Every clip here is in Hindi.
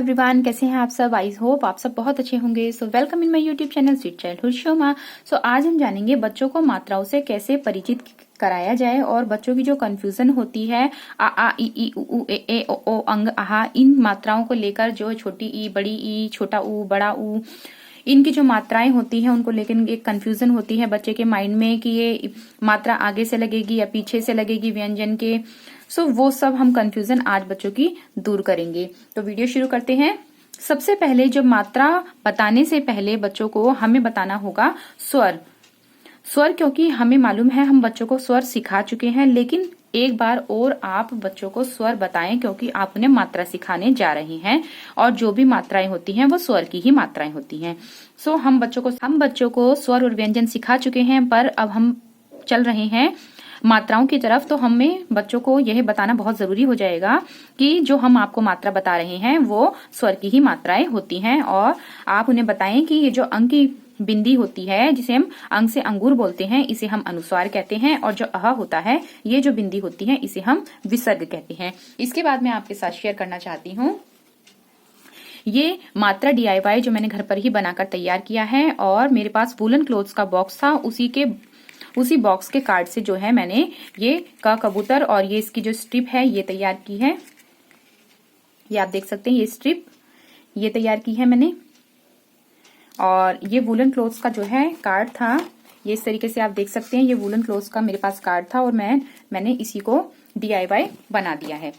एवरीवन, कैसे हैं आप सब। आई होप आप सब बहुत अच्छे होंगे। So welcome in my YouTube channel sweet childhood Shoma. So आज हम जानेंगे बच्चों को मात्राओं से कैसे परिचित कराया जाए और बच्चों की जो कंफ्यूजन होती है आ ई उ ए ओ अंग आहा, इन मात्राओं को लेकर जो छोटी ई, बड़ी ई, छोटा ऊ, बड़ा ऊ, इनकी जो मात्राएं होती हैं उनको लेकिन एक कंफ्यूजन होती है बच्चे के माइंड में कि ये मात्रा आगे से लगेगी या पीछे से लगेगी व्यंजन के। सो वो सब हम कंफ्यूजन आज बच्चों की दूर करेंगे। तो वीडियो शुरू करते हैं। सबसे पहले जो मात्रा बताने से पहले बच्चों को हमें बताना होगा स्वर। स्वर, क्योंकि हमें मालूम है हम बच्चों को स्वर सिखा चुके हैं, लेकिन एक बार और आप बच्चों को स्वर बताएं क्योंकि आप उन्हें मात्रा सिखाने जा रहे हैं और जो भी मात्राएं होती हैं वो स्वर की ही मात्राएं होती हैं। सो हम बच्चों को स्वर और व्यंजन सिखा चुके हैं, पर अब हम चल रहे हैं मात्राओं की तरफ। तो हमें बच्चों को यह बताना बहुत जरूरी हो जाएगा कि जो हम आपको मात्रा बता रहे हैं वो स्वर की ही मात्राएं होती हैं, और आप उन्हें बताएं कि ये जो अंक की बिंदी होती है जिसे हम अंग से अंगूर बोलते हैं, इसे हम अनुस्वार कहते हैं, और जो अह होता है ये जो बिंदी होती है इसे हम विसर्ग कहते हैं। इसके बाद मैं आपके साथ शेयर करना चाहती हूँ ये मात्रा DIY जो मैंने घर पर ही बनाकर तैयार किया है, और मेरे पास वूलन क्लोथ्स का बॉक्स था, उसी बॉक्स के कार्ड से जो है मैंने ये का कबूतर और ये इसकी जो स्ट्रिप है ये तैयार की है। ये आप देख सकते हैं, ये स्ट्रिप ये तैयार की है मैंने, और ये वूलन क्लोथ्स का जो है कार्ड था, ये इस तरीके से आप देख सकते हैं। ये वूलन क्लोथ्स का मेरे पास कार्ड था और मैंने इसी को DIY बना दिया है।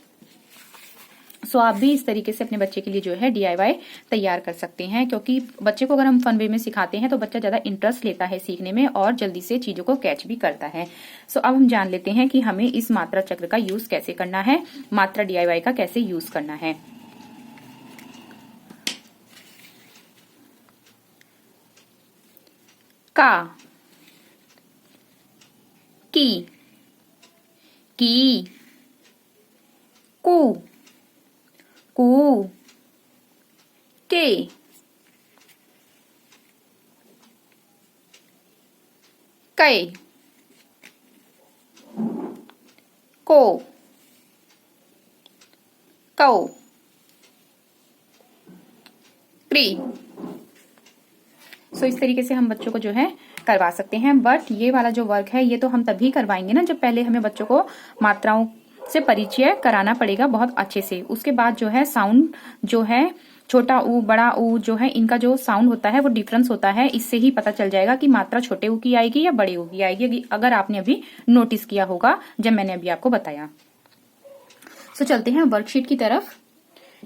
सो आप भी इस तरीके से अपने बच्चे के लिए जो है DIY तैयार कर सकते हैं, क्योंकि बच्चे को अगर हम फन वे में सिखाते हैं तो बच्चा ज्यादा इंटरेस्ट लेता है सीखने में और जल्दी से चीजों को कैच भी करता है। सो अब हम जान लेते हैं कि हमें इस मात्रा चक्र का यूज कैसे करना है, मात्रा DIY का कैसे यूज करना है। का, की, कू, कू, के, कै, को, कौ, क्री। सो इस तरीके से हम बच्चों को जो है करवा सकते हैं, बट ये वाला जो वर्क है ये तो हम तभी करवाएंगे ना जब पहले हमें बच्चों को मात्राओं से परिचय कराना पड़ेगा बहुत अच्छे से। उसके बाद जो है साउंड जो है छोटा ऊ, बड़ा ऊ जो है, इनका जो साउंड होता है वो डिफरेंस होता है। इससे ही पता चल जाएगा कि मात्रा छोटे ऊ की आएगी या बड़े ऊ की आएगी, अगर आपने अभी नोटिस किया होगा जब मैंने अभी आपको बताया। सो चलते हैं वर्कशीट की तरफ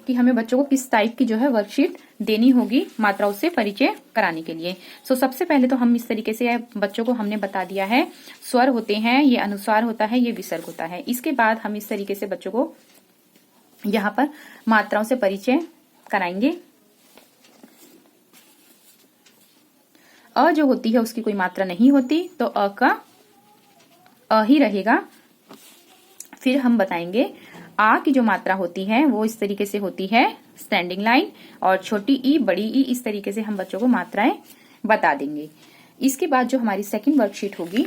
कि हमें बच्चों को किस टाइप की जो है वर्कशीट देनी होगी मात्राओं से परिचय कराने के लिए। सो सबसे पहले तो हम इस तरीके से बच्चों को हमने बता दिया है स्वर होते हैं, ये अनुस्वार होता है, ये विसर्ग होता है। इसके बाद हम इस तरीके से बच्चों को यहाँ पर मात्राओं से परिचय कराएंगे। अ जो होती है उसकी कोई मात्रा नहीं होती, तो अ का अ ही रहेगा। फिर हम बताएंगे आ की जो मात्रा होती है वो इस तरीके से होती है स्टैंडिंग लाइन, और छोटी ई, बड़ी ई, इस तरीके से हम बच्चों को मात्राएं बता देंगे। इसके बाद जो हमारी सेकंड वर्कशीट होगी,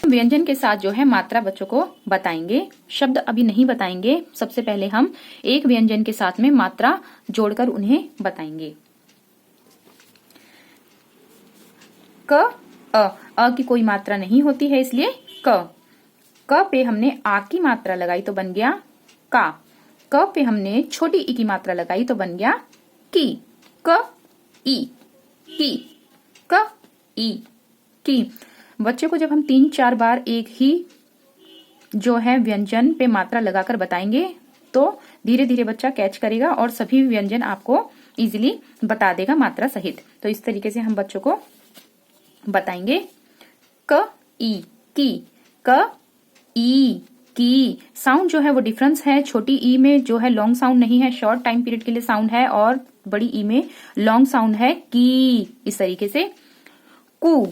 व्यंजन के साथ जो है मात्रा बच्चों को बताएंगे। शब्द अभी नहीं बताएंगे, सबसे पहले हम एक व्यंजन के साथ में मात्रा जोड़कर उन्हें बताएंगे। क, अ की कोई मात्रा नहीं होती है इसलिए क पे हमने आ की मात्रा लगाई तो बन गया का। क पे हमने छोटी ई की मात्रा लगाई तो बन गया की। क ई की, क ई की। बच्चे को जब हम 3-4 बार एक ही जो है व्यंजन पे मात्रा लगाकर बताएंगे तो धीरे धीरे बच्चा कैच करेगा और सभी व्यंजन आपको इजीली बता देगा मात्रा सहित। तो इस तरीके से हम बच्चों को बताएंगे। क ई की, क ई की। साउंड जो है वो डिफरेंस है, छोटी ई में जो है लॉन्ग साउंड नहीं है, शॉर्ट टाइम पीरियड के लिए साउंड है, और बड़ी ई में लॉन्ग साउंड है की। इस तरीके से कू,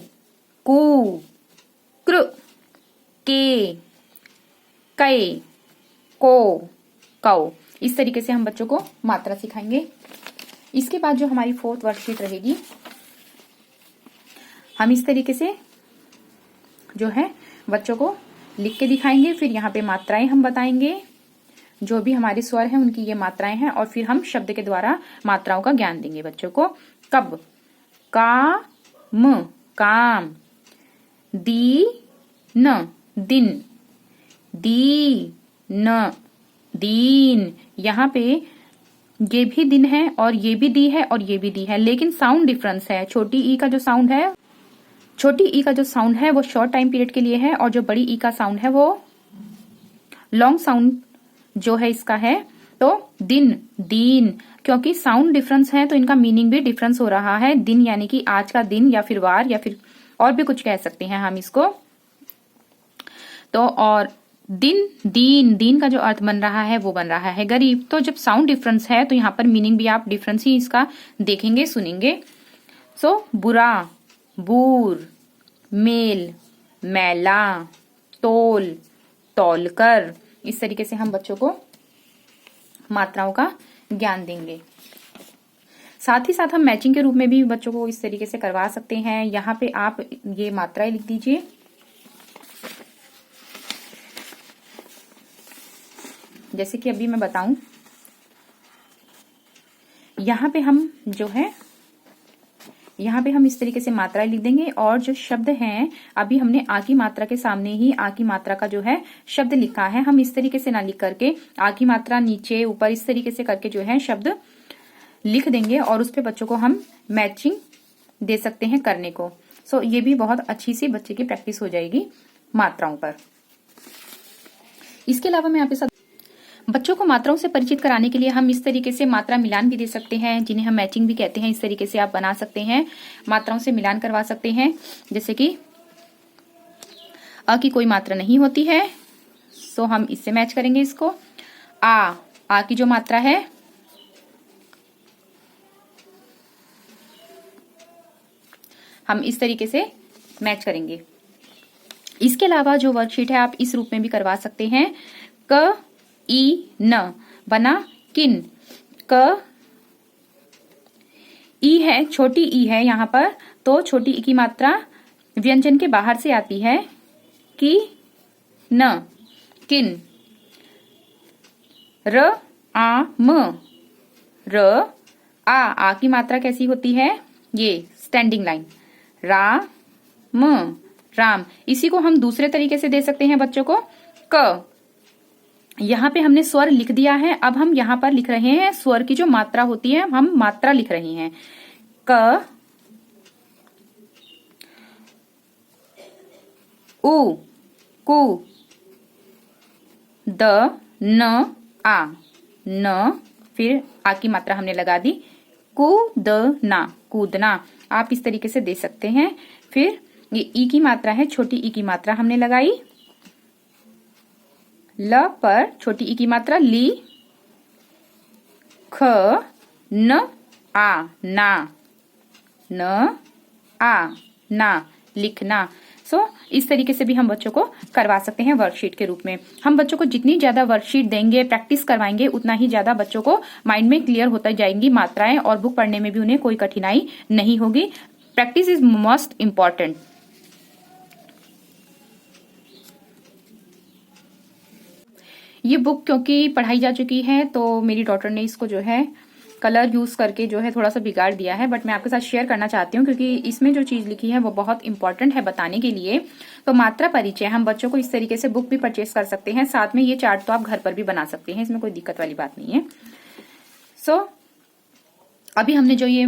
कू, कृ, के, कै, को, कौ। इस तरीके से हम बच्चों को मात्रा सिखाएंगे। इसके बाद जो हमारी फोर्थ वर्कशीट रहेगी, हम इस तरीके से जो है बच्चों को लिख के दिखाएंगे। फिर यहाँ पे मात्राएं हम बताएंगे, जो भी हमारे स्वर हैं उनकी ये मात्राएं हैं, और फिर हम शब्द के द्वारा मात्राओं का ज्ञान देंगे बच्चों को। कब, काम, काम, दीन, दिन, दीन, दीन। यहाँ पे ये भी दिन है और ये भी दी है और ये भी दी है, लेकिन साउंड डिफरेंस है। छोटी ई का जो साउंड है, छोटी ई का जो साउंड है वो शॉर्ट टाइम पीरियड के लिए है, और जो बड़ी ई का साउंड है वो लॉन्ग साउंड जो है इसका है। तो दिन, दीन, क्योंकि साउंड डिफरेंस है तो इनका मीनिंग भी डिफरेंस हो रहा है। दिन यानी कि आज का दिन, या फिर वार, या फिर और भी कुछ कह सकते हैं हम इसको। तो और दिन, दीन, दीन का जो अर्थ बन रहा है वो बन रहा है गरीब। तो जब साउंड डिफरेंस है तो यहाँ पर मीनिंग भी आप डिफरेंस ही इसका देखेंगे, सुनेंगे। सो बुरा, बूर, मेल, मैला, तोल, तौलकर। इस तरीके से हम बच्चों को मात्राओं का ज्ञान देंगे। साथ ही साथ हम मैचिंग के रूप में भी बच्चों को इस तरीके से करवा सकते हैं। यहाँ पे आप ये मात्राएं लिख दीजिए। जैसे कि अभी मैं बताऊं, यहाँ पे हम जो है, यहाँ पे हम इस तरीके से मात्राएं लिख देंगे, और जो शब्द हैं, अभी हमने आ की मात्रा के सामने ही आ की मात्रा का जो है शब्द लिखा है। हम इस तरीके से ना लिख करके आ की मात्रा नीचे ऊपर इस तरीके से करके जो है शब्द लिख देंगे, और उस पे बच्चों को हम मैचिंग दे सकते हैं करने को। सो ये भी बहुत अच्छी सी बच्चे की प्रैक्टिस हो जाएगी मात्राओं पर। इसके अलावा मैं यहाँ पे साथ बच्चों को मात्राओं से परिचित कराने के लिए हम इस तरीके से मात्रा मिलान भी दे सकते हैं, जिन्हें हम मैचिंग भी कहते हैं। इस तरीके से आप बना सकते हैं, मात्राओं से मिलान करवा सकते हैं। जैसे कि अ की कोई मात्रा नहीं होती है, सो हम इससे मैच करेंगे इसको। आ की जो मात्रा है, हम इस तरीके से मैच करेंगे। इसके अलावा जो वर्कशीट है आप इस रूप में भी करवा सकते हैं। क, ई, न बना किन। क, ई है, छोटी ई है यहाँ पर, तो छोटी ई की मात्रा व्यंजन के बाहर से आती है। की, न, किन। र, आ, म, र, आ की मात्रा कैसी होती है, ये स्टैंडिंग लाइन। रा, म, राम। इसी को हम दूसरे तरीके से दे सकते हैं बच्चों को। क, यहाँ पे हमने स्वर लिख दिया है, अब हम यहाँ पर लिख रहे हैं स्वर की जो मात्रा होती है, हम मात्रा लिख रहे हैं। क, उ, कु, द, न, आ, न, फिर आ की मात्रा हमने लगा दी। कूदना, कूदना। आप इस तरीके से दे सकते हैं। फिर ये ई की मात्रा है, छोटी ई की मात्रा हमने लगाई। ल पर छोटी ई की मात्रा ली। ख, न, आ, ना, न, आ, ना, लिखना। सो इस तरीके से भी हम बच्चों को करवा सकते हैं वर्कशीट के रूप में। हम बच्चों को जितनी ज्यादा वर्कशीट देंगे, प्रैक्टिस करवाएंगे, उतना ही ज्यादा बच्चों को माइंड में क्लियर होता जाएंगी मात्राएं, और बुक पढ़ने में भी उन्हें कोई कठिनाई नहीं होगी। Practice is most important. ये बुक क्योंकि पढ़ाई जा चुकी है, तो मेरी डॉटर ने इसको जो है कलर यूज करके जो है थोड़ा सा बिगाड़ दिया है, बट मैं आपके साथ शेयर करना चाहती हूँ क्योंकि इसमें जो चीज लिखी है वो बहुत इंपॉर्टेंट है बताने के लिए। तो मात्रा परिचय, हम बच्चों को इस तरीके से बुक भी परचेस कर सकते हैं, साथ में ये चार्ट तो आप घर पर भी बना सकते हैं, इसमें कोई दिक्कत वाली बात नहीं है। सो अभी हमने जो ये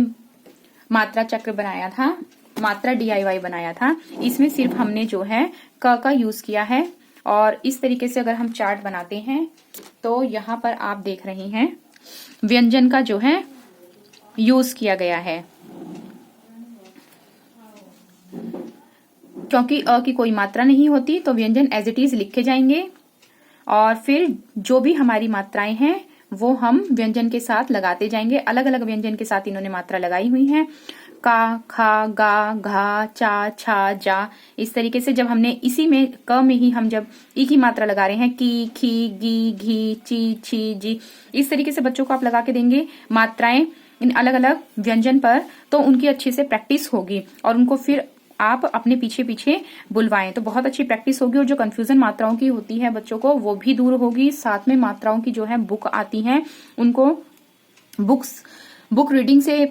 मात्रा चक्र बनाया था, मात्रा DIY बनाया था, इसमें सिर्फ हमने जो है क का यूज किया है। और इस तरीके से अगर हम चार्ट बनाते हैं तो यहाँ पर आप देख रहे हैं व्यंजन का जो है यूज किया गया है, क्योंकि अ की कोई मात्रा नहीं होती तो व्यंजन एज इट इज लिखे जाएंगे, और फिर जो भी हमारी मात्राएं हैं वो हम व्यंजन के साथ लगाते जाएंगे। अलग अलग व्यंजन के साथ इन्होंने मात्रा लगाई हुई है। का, खा, गा, घा, चा, छा, जा। इस तरीके से जब हमने इसी में क में ही हम जब ई की मात्रा लगा रहे हैं, की, खी, गी, घी, ची, छी, जी, इस तरीके से बच्चों को आप लगा के देंगे मात्राएं इन अलग अलग व्यंजन पर, तो उनकी अच्छे से प्रैक्टिस होगी और उनको फिर आप अपने पीछे पीछे बुलवाएं तो बहुत अच्छी प्रैक्टिस होगी और जो कंफ्यूजन मात्राओं की होती है बच्चों को वो भी दूर होगी। साथ में मात्राओं की जो है बुक आती हैं उनको बुक रीडिंग से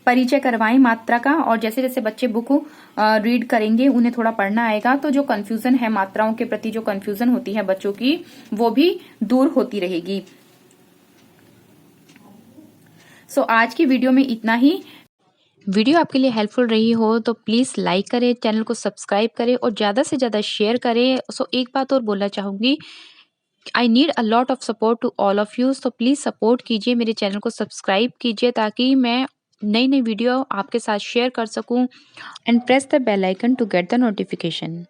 परिचय करवाएं मात्रा का, और जैसे जैसे बच्चे बुक रीड करेंगे उन्हें थोड़ा पढ़ना आएगा तो जो कंफ्यूजन है मात्राओं के प्रति जो कंफ्यूजन होती है बच्चों की वो भी दूर होती रहेगी। सो आज की वीडियो में इतना ही। वीडियो आपके लिए हेल्पफुल रही हो तो प्लीज़ लाइक करें, चैनल को सब्सक्राइब करें और ज़्यादा से ज़्यादा शेयर करें। सो एक बात और बोलना चाहूँगी, I need a lot of support to all of you, so please support कीजिए, मेरे चैनल को सब्सक्राइब कीजिए ताकि मैं नई नई वीडियो आपके साथ शेयर कर सकूं, and press the bell icon to get the notification.